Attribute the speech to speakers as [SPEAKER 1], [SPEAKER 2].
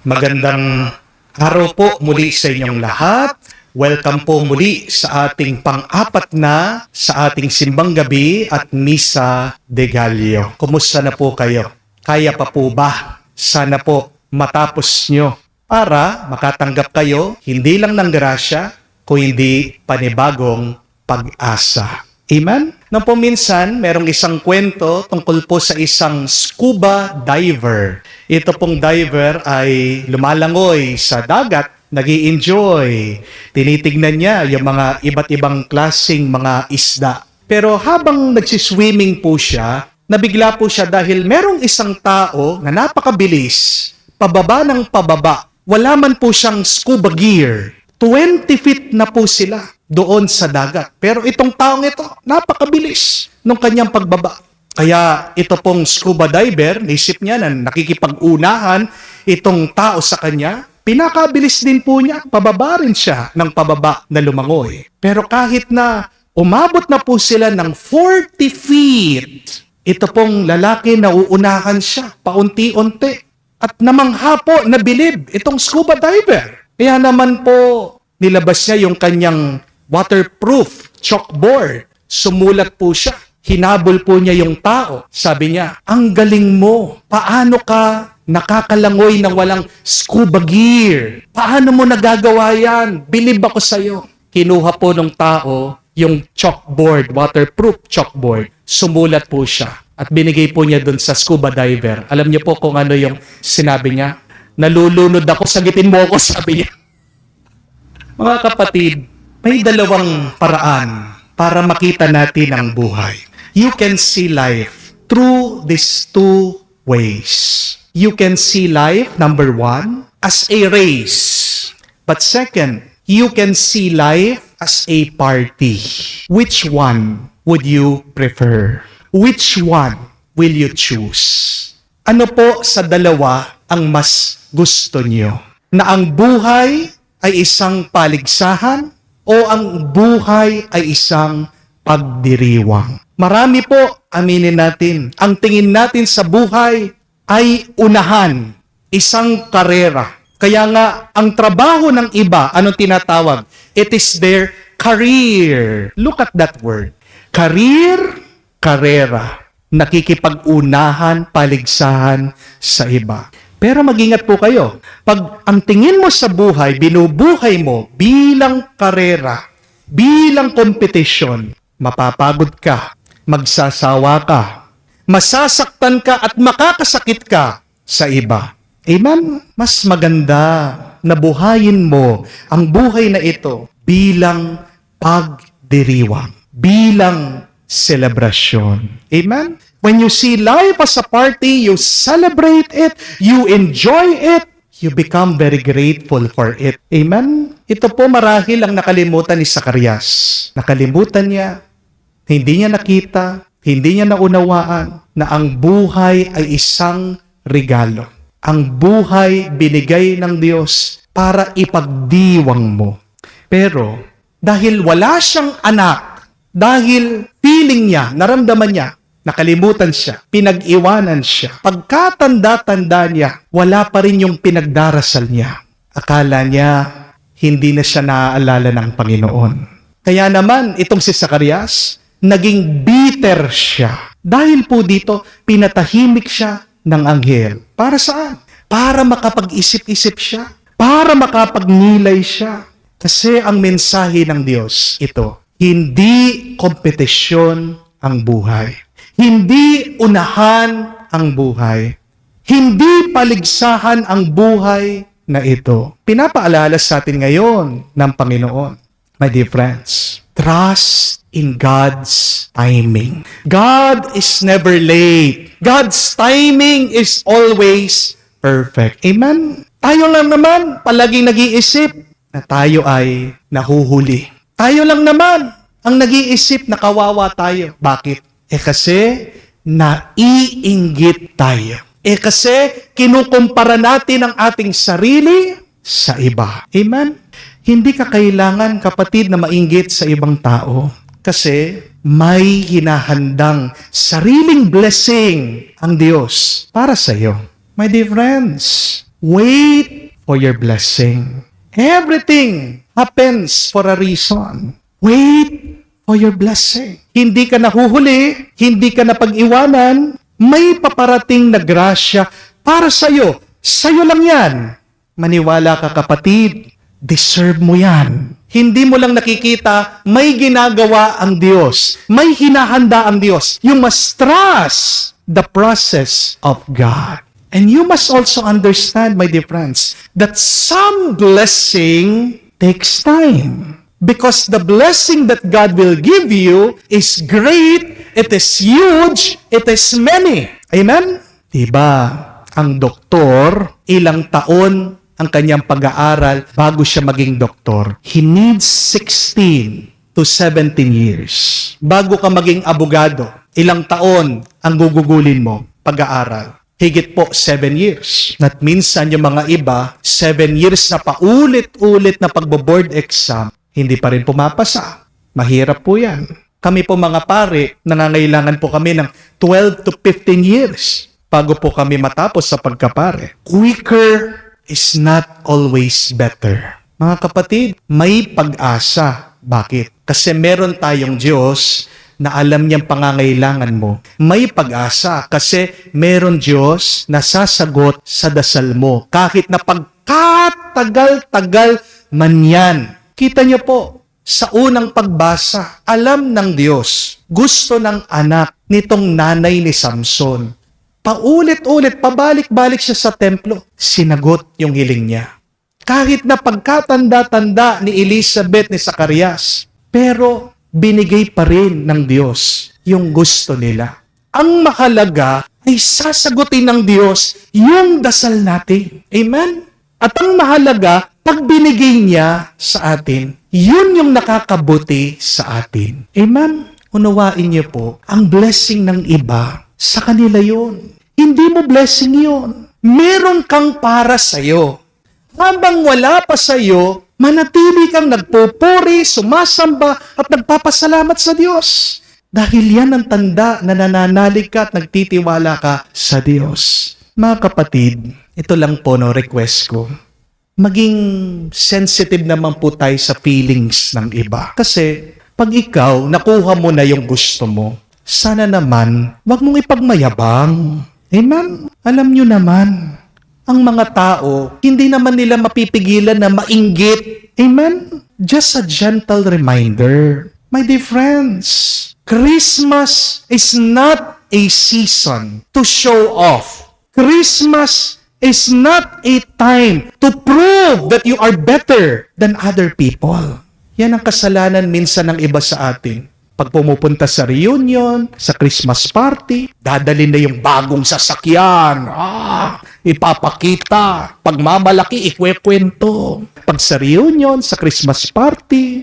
[SPEAKER 1] Magandang araw po muli sa inyong lahat. Welcome po muli sa ating pang-apat na sa ating simbang gabi at Misa de Gallo. Kumusta na po kayo? Kaya pa po ba? Sana po matapos nyo para makatanggap kayo hindi lang ng grasya, kundi panibagong pag-asa. Amen? Nang po minsan, merong isang kwento tungkol po sa isang scuba diver. Ito pong diver ay lumalangoy sa dagat, nag-i-enjoy. Tinitignan niya yung mga iba't ibang klaseng mga isda. Pero habang nagsiswimming po siya, nabigla po siya dahil merong isang tao na napakabilis, pababa ng pababa. Wala man po siyang scuba gear. 20 feet na po sila doon sa dagat. Pero itong taong ito, napakabilis nung kanyang pagbaba. Kaya ito pong scuba diver, naisip niya na nakikipag-unahan itong tao sa kanya, pinakabilis din po niya, pababa rin siya ng pababa na lumangoy. Pero kahit na umabot na po sila ng 40 feet, ito pong lalaki na uunahan siya, paunti-unti. At namangha po, nabilib itong scuba diver. Kaya naman po, nilabas niya yung kanyang waterproof chalkboard. Sumulat po siya. Hinabol po niya yung tao. Sabi niya, ang galing mo. Paano ka nakakalangoy ng walang scuba gear? Paano mo nagagawa yan? Bilib ako sa'yo. Kinuha po ng tao yung chalkboard, waterproof chalkboard. Sumulat po siya. At binigay po niya dun sa scuba diver. Alam niyo po kung ano yung sinabi niya? Nalulunod ako, sagitin mo ako, sabi niya. Mga kapatid, may dalawang paraan para makita natin ang buhay. You can see life through these two ways. You can see life, number one, as a race. But second, you can see life as a party. Which one would you prefer? Which one will you choose? Ano po sa dalawa ang mas gusto niyo? Na ang buhay ay isang paligsahan o ang buhay ay isang pagdiriwang? Marami po, aminin natin, ang tingin natin sa buhay ay unahan, isang karera. Kaya nga, ang trabaho ng iba, anong tinatawag? It is their career. Look at that word. Career, karera. Nakikipag-unahan, paligsahan sa iba. Pero mag-ingat po kayo. Pag ang tingin mo sa buhay, binubuhay mo bilang karera, bilang kompetisyon, mapapagod ka, magsasawa ka, masasaktan ka at makakasakit ka sa iba. Amen? Mas maganda na buhayin mo ang buhay na ito bilang pagdiriwang, bilang selebrasyon. Amen? When you see life as a party, you celebrate it, you enjoy it, you become very grateful for it. Amen? Ito po marahil ang nakalimutan ni Zacarias. Nakalimutan niya, hindi niya nakita, hindi niya naunawaan na ang buhay ay isang regalo. Ang buhay binigay ng Diyos para ipagdiwang mo. Pero dahil wala siyang anak, dahil feeling niya, naramdaman niya, nakalimutan siya, pinag-iwanan siya. Pagkatanda-tanda niya, wala pa rin yung pinagdarasal niya. Akala niya, hindi na siya naaalala ng Panginoon. Kaya naman, itong si Zacarias, naging bitter siya. Dahil po dito, pinatahimik siya ng anghel. Para saan? Para makapag-isip-isip siya. Para makapagnilay siya. Kasi ang mensahe ng Diyos, ito, hindi kompetisyon ang buhay. Hindi unahan ang buhay. Hindi paligsahan ang buhay na ito. Pinapaalala sa atin ngayon ng Panginoon. My dear friends, trust in God's timing. God is never late. God's timing is always perfect. Amen? Tayo lang naman palaging nag-iisip na tayo ay nahuhuli. Tayo lang naman ang nag-iisip na kawawa tayo. Bakit? Kasi naiinggit tayo. Kasi kinukumpara natin ang ating sarili sa iba. Amen? Hindi ka kailangan, kapatid, na mainggit sa ibang tao. Kasi may hinahandang sariling blessing ang Diyos para sa iyo. My dear friends, Wait for your blessing. Everything happens for a reason. Wait for your blessing. Hindi ka nahuhuli, hindi ka napag-iwanan, may paparating na grasya para sa'yo. Sa'yo lang yan. Maniwala ka kapatid, deserve mo yan. Hindi mo lang nakikita, may ginagawa ang Diyos. May hinahanda ang Diyos. You must trust the process of God. And you must also understand, my dear friends, that some blessing takes time. Because the blessing that God will give you is great, it is huge, it is many. Amen? Diba, ang doktor, ilang taon ang kanyang pag-aaral bago siya maging doktor. He needs 16 to 17 years. Bago ka maging abogado, ilang taon ang gugugulin mo pag-aaral. Higit po 7 years. At minsan yung mga iba, 7 years na paulit-ulit na pagbo-board exam, hindi pa rin pumapasa. Mahirap po yan. Kami po mga pare, nangangailangan po kami ng 12 to 15 years bago po kami matapos sa pagkapare. Quicker is not always better. Mga kapatid, may pag-asa. Bakit? Kasi meron tayong Diyos na alam niyang pangangailangan mo. May pag-asa kasi meron Diyos na sasagot sa dasal mo. Kahit na pagkatagal-tagal man yan. Kita niyo po, sa unang pagbasa, alam ng Diyos, gusto ng anak nitong nanay ni Samson. Paulit-ulit, pabalik-balik siya sa templo. Sinagot yung hiling niya. Kahit na pagkatanda-tanda ni Elizabeth, ni Zacarias, pero binigay pa rin ng Diyos yung gusto nila. Ang mahalaga ay sasagutin ng Diyos yung dasal natin. Amen? At ang mahalaga, pag binigay niya sa atin, yun yung nakakabuti sa atin. Amen? Unawain niyo po, ang blessing ng iba, sa kanila yun. Hindi mo blessing yun. Meron kang para sa'yo. Habang wala pa sa'yo, manatili kang nagpupuri, sumasamba, at nagpapasalamat sa Diyos. Dahil yan ang tanda na nananalig ka at nagtitiwala ka sa Diyos. Mga kapatid, ito lang po request ko. Maging sensitive naman po tayo sa feelings ng iba. Kasi pag ikaw, nakuha mo na yung gusto mo, sana naman, wag mong ipagmayabang. Amen? Alam nyo naman, ang mga tao, hindi naman nila mapipigilan na mainggit. Amen? Just a gentle reminder. My dear friends, Christmas is not a season to show off. Christmas is not a time to prove that you are better than other people. Yan ang kasalanan minsan ng iba sa atin. Pag pumupunta sa reunion, sa Christmas party, dadalhin na yung bagong sasakyan. Ipapakita. Pag mamalaki, ikwekwento. Pag sa reunion, sa Christmas party,